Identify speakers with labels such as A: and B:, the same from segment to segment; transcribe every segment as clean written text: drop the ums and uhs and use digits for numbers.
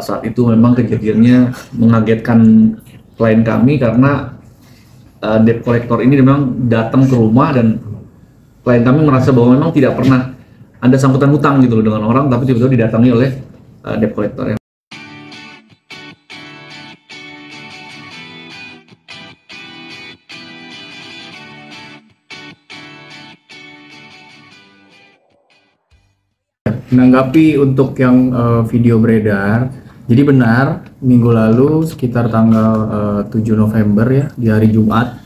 A: saat itu memang kejadiannya mengagetkan klien kami karena debt collector ini memang datang ke rumah dan klien kami merasa bahwa memang tidak pernah ada sangkutan hutang gitu loh dengan orang, tapi tiba-tiba didatangi oleh debt collector.
B: Menanggapi untuk yang video beredar, jadi benar minggu lalu sekitar tanggal 7 November ya, di hari Jumat,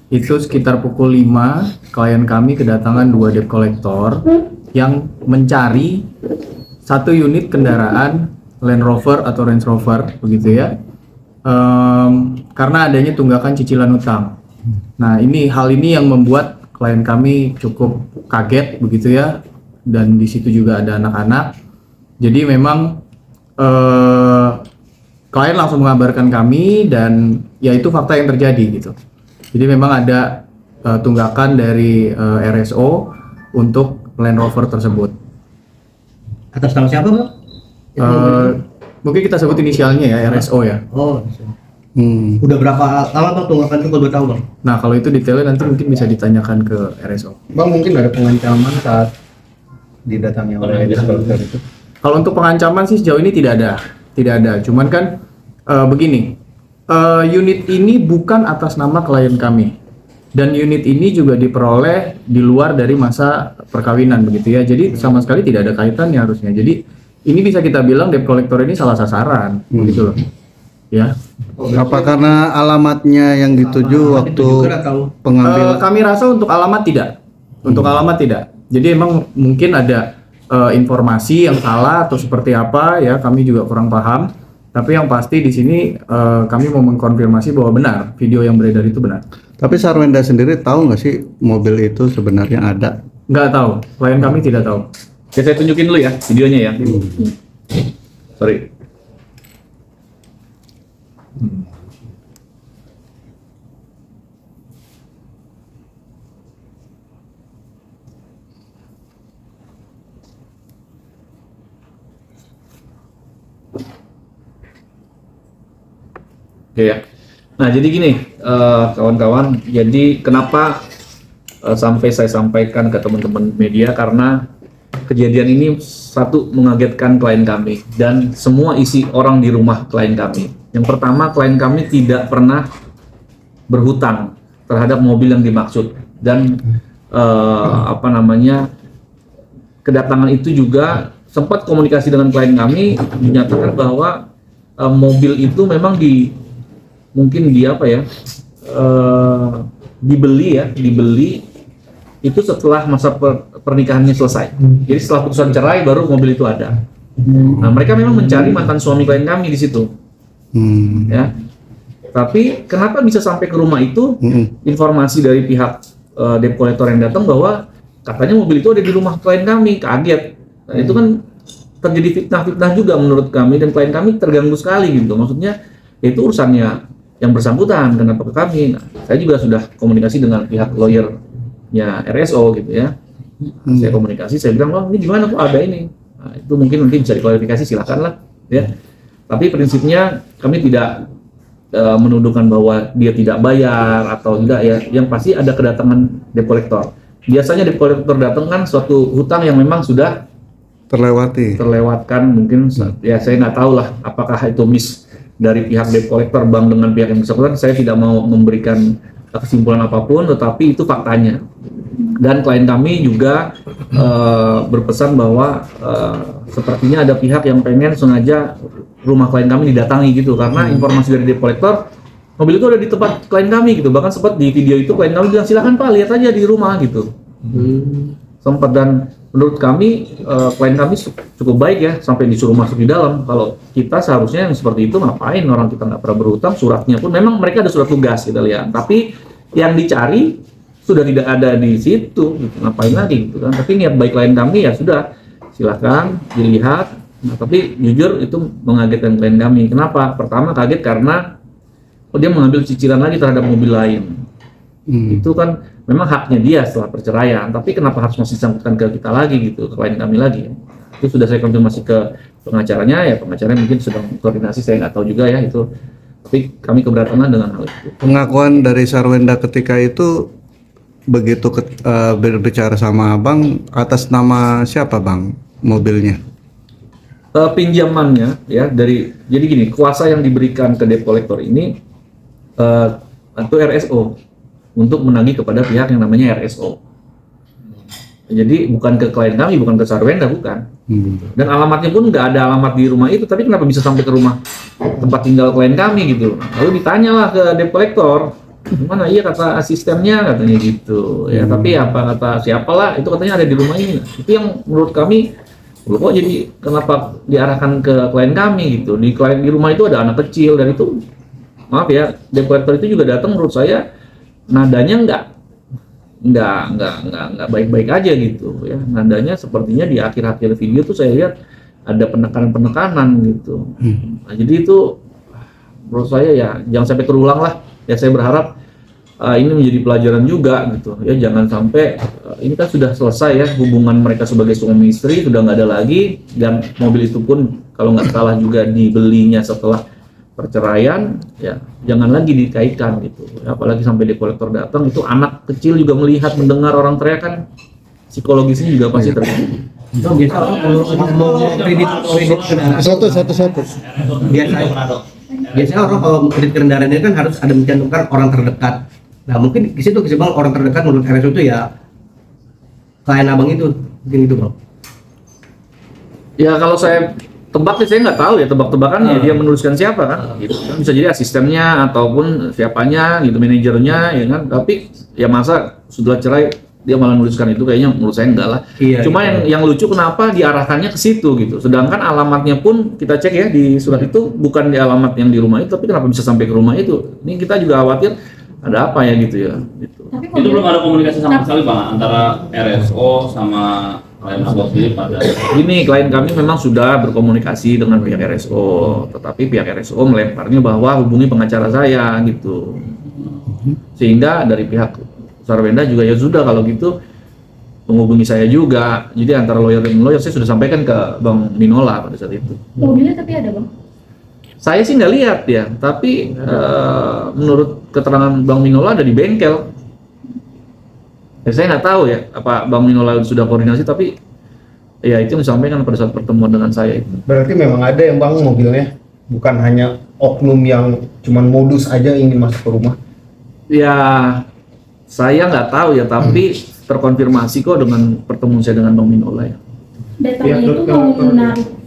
B: itu sekitar pukul 5 klien kami kedatangan 2 debt collector yang mencari satu unit kendaraan Land Rover atau Range Rover begitu ya, karena adanya tunggakan cicilan utang. Nah hal ini yang membuat klien kami cukup kaget begitu ya. Dan di situ juga ada anak-anak. Jadi memang klien langsung mengabarkan kami dan ya itu fakta yang terjadi gitu. Jadi memang ada tunggakan dari RSO untuk Land Rover tersebut.
C: Atas nama siapa, Bang?
B: Mungkin kita sebut inisialnya ya, RSO ya.
C: Oh. Udah berapa lama Bang tunggakan itu kalau tahu Bang?
B: Nah kalau itu detailnya nanti mungkin bisa ditanyakan ke RSO.
D: Bang, mungkin ada pengancaman saat didatangi oleh debt collector itu?
B: Kalau untuk pengancaman sih sejauh ini tidak ada. Cuman kan begini, unit ini bukan atas nama klien kami, dan unit ini juga diperoleh di luar dari masa perkawinan begitu ya. Jadi sama sekali tidak ada kaitannya harusnya. Jadi ini bisa kita bilang debt collector ini salah sasaran, gitu loh. Ya.
D: Apa karena alamatnya yang dituju waktu pengambilan?
B: Kami rasa untuk alamat tidak. Untuk alamat tidak. Jadi emang mungkin ada informasi yang salah atau seperti apa ya, kami juga kurang paham. Tapi yang pasti di sini kami mau mengkonfirmasi bahwa benar video yang beredar itu benar.
D: Tapi Sarwenda sendiri tahu nggak sih mobil itu sebenarnya ada?
B: Nggak tahu, klien kami tidak tahu.
A: Oke, saya tunjukin dulu ya videonya ya. Sorry. Oke ya. Nah jadi gini kawan-kawan, jadi kenapa sampai saya sampaikan ke teman-teman media, karena kejadian ini satu mengagetkan klien kami dan semua isi orang di rumah klien kami. Yang pertama, klien kami tidak pernah berhutang terhadap mobil yang dimaksud, dan kedatangan itu juga sempat komunikasi dengan klien kami menyatakan bahwa mobil itu memang dibeli itu setelah masa pernikahannya selesai. Jadi setelah putusan cerai baru mobil itu ada. Nah mereka memang mencari mantan suami klien kami di situ. Ya. Tapi kenapa bisa sampai ke rumah itu? Informasi dari pihak debt collector yang datang bahwa katanya mobil itu ada di rumah klien kami, kaget. Nah, itu kan terjadi fitnah-fitnah juga menurut kami, dan klien kami terganggu sekali gitu. Maksudnya itu urusannya yang bersangkutan, kenapa ke kami? Nah, saya juga sudah komunikasi dengan pihak lawyernya RSO gitu ya. Saya komunikasi, saya bilang, ini gimana kok ada ini? Nah, itu mungkin nanti bisa diklarifikasi, silakan lah ya. Tapi prinsipnya kami tidak menuduhkan bahwa dia tidak bayar atau tidak ya. Yang pasti ada kedatangan debt collector. Biasanya debt collector datang kan suatu hutang yang memang sudah terlewatkan mungkin. Ya saya nggak tahu lah apakah itu miss dari pihak debt collector, bank dengan pihak yang bersangkutan. Saya tidak mau memberikan kesimpulan apapun, tetapi itu faktanya. Dan klien kami juga berpesan bahwa sepertinya ada pihak yang pengen sengaja rumah klien kami didatangi gitu, karena informasi dari debt collector mobil itu ada di tempat klien kami gitu. Bahkan sempat di video itu klien kami bilang, silahkan Pak lihat aja di rumah gitu. Sempat, dan menurut kami klien kami cukup baik ya, sampai disuruh masuk di dalam. Kalau kita seharusnya yang seperti itu ngapain, orang kita nggak pernah berhutang, suratnya pun memang mereka ada surat tugas kita lihat, tapi yang dicari sudah tidak ada di situ gitu. Ngapain lagi gitu kan. Tapi niat baik klien kami ya sudah, silahkan dilihat. Nah, tapi jujur itu mengagetkan klien kami. Kenapa? Pertama kaget karena dia mengambil cicilan lagi terhadap mobil lain. Itu kan memang haknya dia setelah perceraian, tapi kenapa harus masih disangkutkan ke kita lagi gitu, ke klien kami lagi. Itu sudah saya konfirmasi ke pengacaranya mungkin sedang koordinasi, saya nggak tahu juga ya itu. Tapi kami keberatan dengan hal itu.
D: Pengakuan dari Sarwenda ketika itu begitu berbicara sama abang, atas nama siapa bang mobilnya?
A: Pinjamannya ya jadi gini, kuasa yang diberikan ke debt collector ini itu RSO untuk menagih kepada pihak yang namanya RSO. Jadi bukan ke klien kami, bukan ke Sarwenda, bukan. Dan alamatnya pun nggak ada alamat di rumah itu, tapi kenapa bisa sampai ke rumah tempat tinggal klien kami gitu. Lalu ditanyalah ke debt collector, gimana? Iya kata asistennya katanya gitu. Ya tapi apa kata siapalah itu katanya ada di rumah ini. Itu yang menurut kami, loh kok jadi kenapa diarahkan ke klien kami gitu. Di rumah itu ada anak kecil, dan itu maaf ya, debt collector itu juga datang menurut saya nadanya nggak baik-baik aja gitu ya. Nadanya sepertinya di akhir-akhir video tuh saya lihat ada penekanan gitu. Nah, jadi itu menurut saya ya jangan sampai terulang lah ya. Saya berharap ini menjadi pelajaran juga gitu ya, jangan sampai ini kan sudah selesai ya, hubungan mereka sebagai suami istri sudah nggak ada lagi, dan mobil itu pun kalau nggak salah juga dibelinya setelah perceraian ya, jangan lagi dikaitkan gitu ya, apalagi sampai debt collector datang, itu anak kecil juga melihat mendengar orang teriak kan, psikologisnya juga pasti terganggu.
C: Biasa orang kalau mau kredit kendaraan biasanya orang kalau kredit kendaraan ini kan harus ada mencantumkan orang terdekat. Nah mungkin di situ bang, orang terdekat menurut RSO itu ya klien abang itu, mungkin gitu bang.
A: Ya kalau saya tebak sih, saya nggak tahu ya tebak-tebakannya dia menuliskan siapa kan, gitu kan bisa jadi asistennya ataupun siapanya gitu, manajernya ya kan. Tapi ya masa sudah cerai dia malah menuliskan itu, kayaknya menurut saya enggak lah. Iya, cuma yang lucu kenapa diarahkannya ke situ gitu, sedangkan alamatnya pun kita cek ya di surat itu bukan di alamat yang di rumah itu, tapi kenapa bisa sampai ke rumah itu? Ini kita juga khawatir ada apa ya gitu ya. Gitu.
E: Itu belum ada komunikasi sama sekali bang antara RSO sama klien abang sendiri pada
A: ini. Klien kami memang sudah berkomunikasi dengan pihak RSO, tetapi pihak RSO melemparnya bahwa hubungi pengacara saya gitu, sehingga dari pihak Sarwenda juga ya sudah kalau gitu menghubungi saya juga. Jadi antara lawyer dan lawyer saya sudah sampaikan ke Bang Minola pada saat itu.
F: Mobilnya tapi ada bang?
A: Saya sih nggak lihat ya, tapi menurut keterangan Bang Minola ada di bengkel. Ya, saya nggak tahu ya apa Bang Minola sudah koordinasi, tapi ya itu yang disampaikan pada saat pertemuan dengan saya itu.
G: Berarti memang ada yang bang mobilnya, bukan hanya oknum yang cuman modus aja ingin masuk ke rumah.
A: Ya saya nggak tahu ya, tapi terkonfirmasi kok dengan pertemuan saya dengan Bang Minola ya.
F: Datangnya itu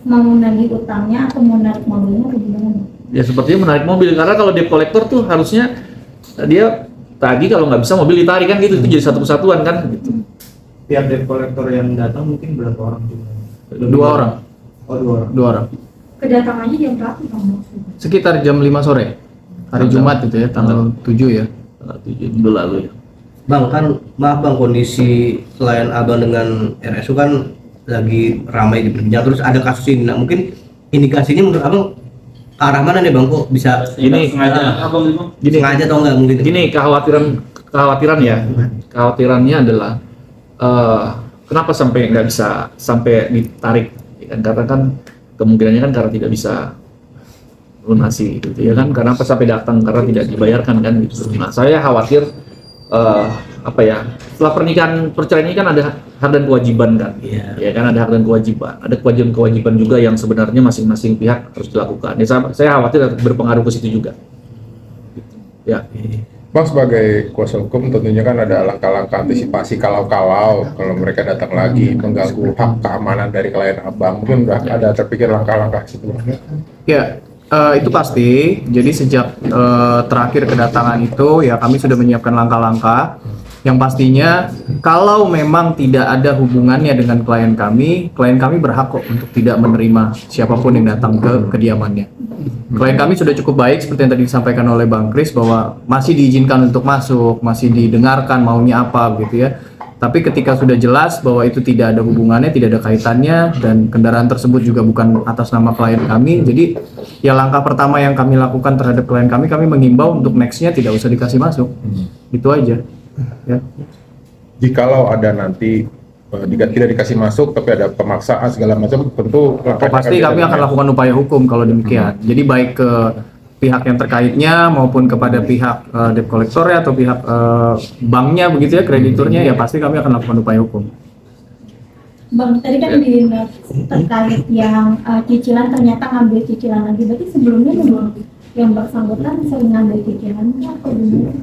F: mau menagih utangnya atau mau menarik mobilnya atau gimana?
A: Ya sepertinya menarik mobil, karena kalau debt collector tuh harusnya dia tagih, kalau nggak bisa mobil ditarik kan gitu, itu jadi satu kesatuan kan gitu.
C: Pihak debt collector yang datang mungkin berapa orang juga?
A: 2 orang.
C: Oh 2 orang.
A: 2 orang.
F: Kedatangannya jam berapa bang?
B: Sekitar jam 5 sore hari Jumat itu ya, tanggal 7 ya.
A: Tanggal 7 minggu lalu ya.
C: Bang kan maaf bang, kondisi klien abang dengan RSO kan lagi ramai diperbincang, terus ada kasus ini. Nah mungkin indikasinya menurut abang ke arah mana nih bang, kok bisa
A: Ini
E: sengaja abang itu
A: gini,
C: sengaja atau enggak mungkin?
A: gini kekhawatiran ya, kekhawatirannya adalah kenapa sampai nggak bisa sampai ditarik ya kan, karena kan kemungkinannya kan karena tidak bisa lunasi gitu ya kan, kenapa sampai datang karena tidak dibayarkan kan gitu. Nah saya khawatir apa ya, setelah perceraian ini kan ada hak dan kewajiban kan, ya kan, ada hak dan kewajiban, ada kewajiban juga yang sebenarnya masing-masing pihak harus dilakukan. Ya, saya khawatir berpengaruh ke situ juga. Gitu. Ya.
H: Bang sebagai kuasa hukum tentunya kan ada langkah-langkah antisipasi kalau mereka datang lagi mengganggu hak keamanan dari klien abang. Mungkin udah ada terpikir langkah-langkah situ bang?
B: Ya, itu pasti. Jadi sejak terakhir kedatangan itu ya kami sudah menyiapkan langkah-langkah yang pastinya kalau memang tidak ada hubungannya dengan klien kami berhak kok untuk tidak menerima siapapun yang datang ke kediamannya. Klien kami sudah cukup baik seperti yang tadi disampaikan oleh Bang Kris, bahwa masih diizinkan untuk masuk, masih didengarkan maunya apa gitu ya. Tapi ketika sudah jelas bahwa itu tidak ada hubungannya, tidak ada kaitannya, dan kendaraan tersebut juga bukan atas nama klien kami, jadi ya langkah pertama yang kami lakukan terhadap klien kami menghimbau untuk nextnya tidak usah dikasih masuk. Itu aja. Ya.
H: Jikalau ada nanti jika tidak dikasih masuk tapi ada pemaksaan segala macam, tentu
B: Pasti kami akan lakukan upaya hukum kalau demikian. Jadi baik ke pihak yang terkaitnya maupun kepada pihak debt collector atau pihak banknya begitu ya, krediturnya ya pasti kami akan lakukan upaya hukum.
F: Bang, tadi kan di terkait yang cicilan ternyata ngambil cicilan lagi. Berarti sebelumnya memang yang bersangkutan sering ngambil cicilannya atau gimana?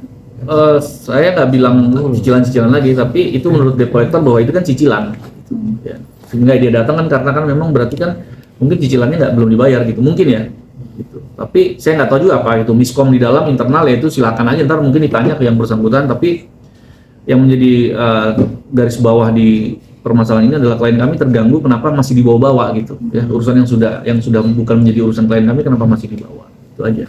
A: Saya nggak bilang cicilan-cicilan lagi, tapi itu menurut debt collector bahwa itu kan cicilan. Ya. Sehingga dia datang kan karena kan memang berarti kan mungkin cicilannya belum dibayar gitu, mungkin ya. Gitu. Tapi saya nggak tahu juga apa itu miskom di dalam internal, ya itu silakan aja ntar mungkin ditanya ke yang bersangkutan. Tapi yang menjadi garis bawah di permasalahan ini adalah klien kami terganggu kenapa masih dibawa-bawa gitu ya, urusan yang sudah bukan menjadi urusan klien kami kenapa masih dibawa, itu aja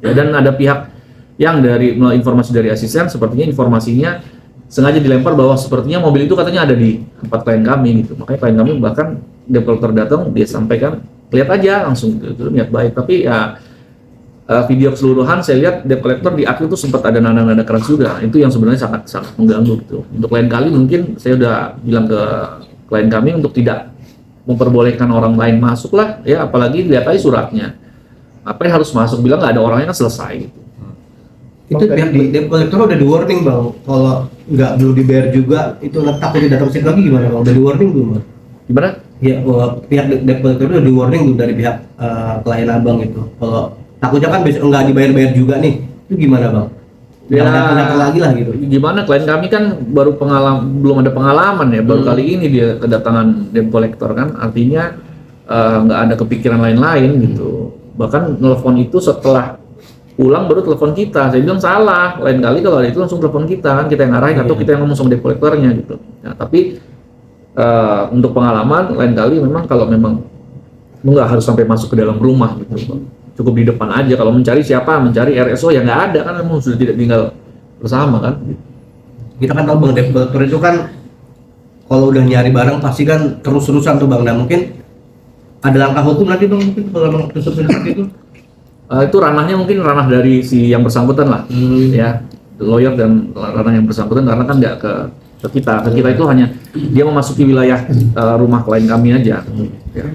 A: ya. Dan ada pihak yang melalui informasi dari asisten sepertinya informasinya sengaja dilempar bahwa sepertinya mobil itu katanya ada di tempat klien kami gitu, makanya klien kami bahkan debt collector datang dia sampaikan lihat aja langsung itu niat baik, tapi ya video keseluruhan saya lihat debt collector di akhir itu sempat ada nada-nada keras juga, itu yang sebenarnya sangat mengganggu gitu. Untuk lain kali mungkin saya udah bilang ke klien kami untuk tidak memperbolehkan orang lain masuk lah ya, apalagi lihat aja suratnya apa yang harus masuk, bilang nggak ada orangnya kan selesai gitu.
C: Itu pihak di debt collector udah di warning bang, kalau nggak belum dibayar juga itu takut tidak terusik lagi gimana bang? Udah di warning belum bang?
A: Gimana?
C: Ya pihak debt collector udah di warning tuh dari pihak klien abang itu, kalau takutnya kan besok nggak dibayar-bayar juga nih, itu gimana bang?
A: Ya,
C: datang lagi lah gitu.
A: Gimana klien kami kan baru belum ada pengalaman ya, baru kali ini dia kedatangan debt collector kan, artinya nggak ada kepikiran lain-lain gitu. Bahkan nelfon itu setelah pulang baru telepon kita, saya bilang salah, lain kali kalau ada itu langsung telepon kita kan, kita yang ngarahin atau kita yang ngomong sama debt collectornya gitu. Nah, tapi untuk pengalaman lain kali memang kalau memang nggak harus sampai masuk ke dalam rumah gitu bang. Cukup di depan aja, kalau mencari siapa, mencari RSO yang nggak ada kan memang sudah tidak tinggal bersama kan.
C: Kita kan tahu bang, debt collector itu kan kalau udah nyari barang pasti kan terus-terusan tuh bang. Nah mungkin ada langkah hukum nanti bang, mungkin kalau memang terus seperti itu.
A: Itu ranahnya mungkin ranah dari si yang bersangkutan lah, ya lawyer dan ranah yang bersangkutan, karena kan nggak ke kita itu hanya dia memasuki wilayah rumah klien kami aja. Ya.